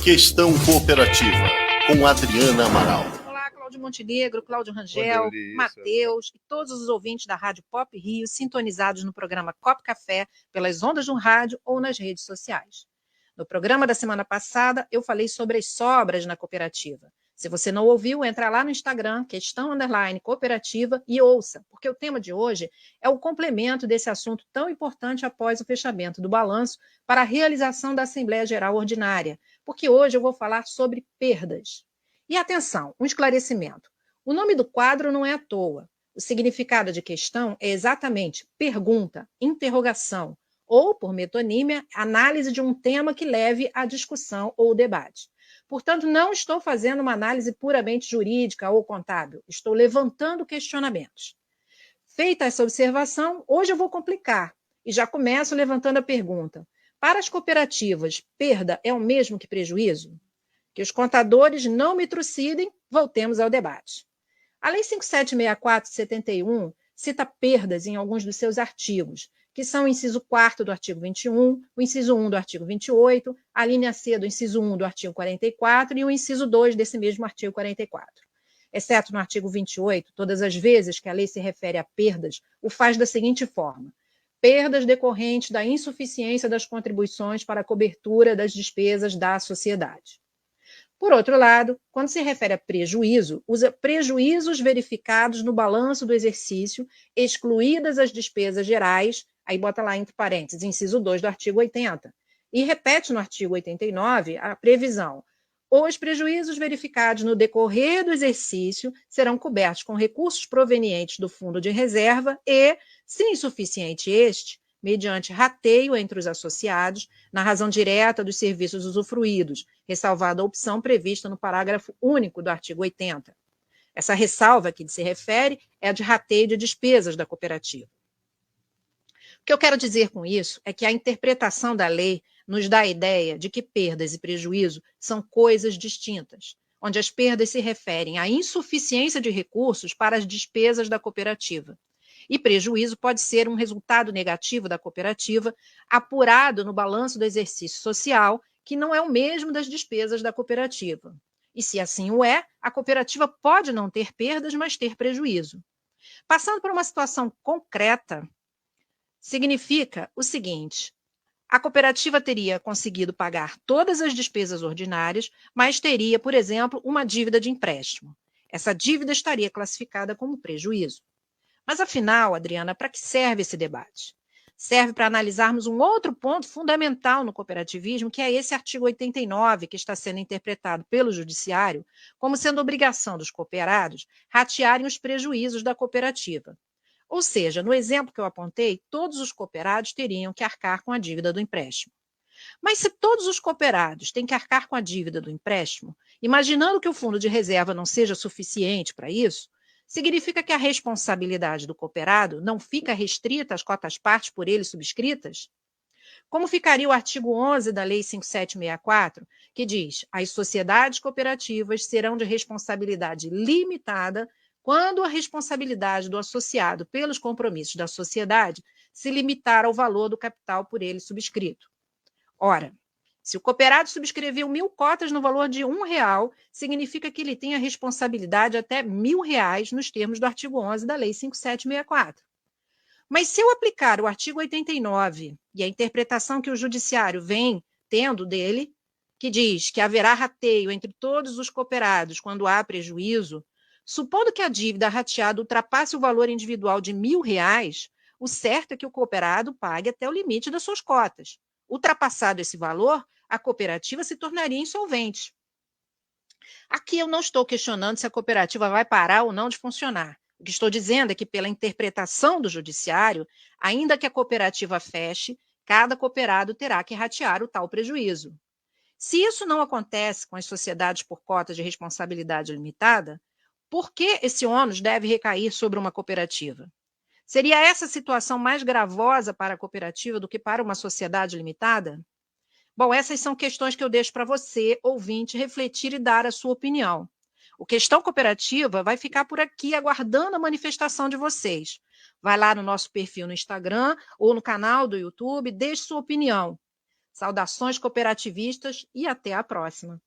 Questão Cooperativa, com Adriana Amaral. Olá, Cláudio Montenegro, Cláudio Rangel, Matheus e todos os ouvintes da Rádio Pop Rio sintonizados no programa Cop Café pelas ondas do rádio ou nas redes sociais. No programa da semana passada, eu falei sobre as sobras na cooperativa. Se você não ouviu, entra lá no Instagram, questão_cooperativa e ouça, porque o tema de hoje é o complemento desse assunto tão importante após o fechamento do balanço para a realização da Assembleia Geral Ordinária, porque hoje eu vou falar sobre perdas. E atenção, um esclarecimento. O nome do quadro não é à toa. O significado de questão é exatamente pergunta, interrogação, ou, por metonímia, análise de um tema que leve à discussão ou debate. Portanto, não estou fazendo uma análise puramente jurídica ou contábil, estou levantando questionamentos. Feita essa observação, hoje eu vou complicar e já começo levantando a pergunta. Para as cooperativas, perda é o mesmo que prejuízo? Que os contadores não me trucidem, voltemos ao debate. A Lei 5764 de 71 cita perdas em alguns dos seus artigos, que são o inciso 4º do artigo 21, o inciso 1 do artigo 28, a linha C do inciso 1 do artigo 44 e o inciso 2 desse mesmo artigo 44. Exceto no artigo 28, todas as vezes que a lei se refere a perdas, o faz da seguinte forma: perdas decorrentes da insuficiência das contribuições para a cobertura das despesas da sociedade. Por outro lado, quando se refere a prejuízo, usa prejuízos verificados no balanço do exercício, excluídas as despesas gerais, aí bota lá entre parênteses, inciso 2 do artigo 80, e repete no artigo 89 a previsão: os prejuízos verificados no decorrer do exercício serão cobertos com recursos provenientes do fundo de reserva e, se insuficiente este, mediante rateio entre os associados, na razão direta dos serviços usufruídos, ressalvada a opção prevista no parágrafo único do artigo 80. Essa ressalva a que se refere é a de rateio de despesas da cooperativa. O que eu quero dizer com isso é que a interpretação da lei nos dá a ideia de que perdas e prejuízo são coisas distintas, onde as perdas se referem à insuficiência de recursos para as despesas da cooperativa. E prejuízo pode ser um resultado negativo da cooperativa apurado no balanço do exercício social, que não é o mesmo das despesas da cooperativa. E se assim o é, a cooperativa pode não ter perdas, mas ter prejuízo. Passando por uma situação concreta, significa o seguinte: a cooperativa teria conseguido pagar todas as despesas ordinárias, mas teria, por exemplo, uma dívida de empréstimo. Essa dívida estaria classificada como prejuízo. Mas, afinal, Adriana, para que serve esse debate? Serve para analisarmos um outro ponto fundamental no cooperativismo, que é esse artigo 89, que está sendo interpretado pelo Judiciário como sendo obrigação dos cooperados ratearem os prejuízos da cooperativa. Ou seja, no exemplo que eu apontei, todos os cooperados teriam que arcar com a dívida do empréstimo. Mas se todos os cooperados têm que arcar com a dívida do empréstimo, imaginando que o fundo de reserva não seja suficiente para isso, significa que a responsabilidade do cooperado não fica restrita às cotas-partes por ele subscritas? Como ficaria o artigo 11 da Lei 5764, que diz: as sociedades cooperativas serão de responsabilidade limitada quando a responsabilidade do associado pelos compromissos da sociedade se limitar ao valor do capital por ele subscrito. Ora, se o cooperado subscreveu 1.000 cotas no valor de R$1, significa que ele tem a responsabilidade até R$1.000 nos termos do artigo 11 da Lei 5764. Mas se eu aplicar o artigo 89 e a interpretação que o Judiciário vem tendo dele, que diz que haverá rateio entre todos os cooperados quando há prejuízo, supondo que a dívida rateada ultrapasse o valor individual de R$1.000, o certo é que o cooperado pague até o limite das suas cotas. Ultrapassado esse valor, a cooperativa se tornaria insolvente. Aqui eu não estou questionando se a cooperativa vai parar ou não de funcionar. O que estou dizendo é que, pela interpretação do Judiciário, ainda que a cooperativa feche, cada cooperado terá que ratear o tal prejuízo. Se isso não acontece com as sociedades por cotas de responsabilidade limitada, por que esse ônus deve recair sobre uma cooperativa? Seria essa situação mais gravosa para a cooperativa do que para uma sociedade limitada? Bom, essas são questões que eu deixo para você, ouvinte, refletir e dar a sua opinião. O Questão Cooperativa vai ficar por aqui aguardando a manifestação de vocês. Vai lá no nosso perfil no Instagram ou no canal do YouTube, deixe sua opinião. Saudações cooperativistas e até a próxima.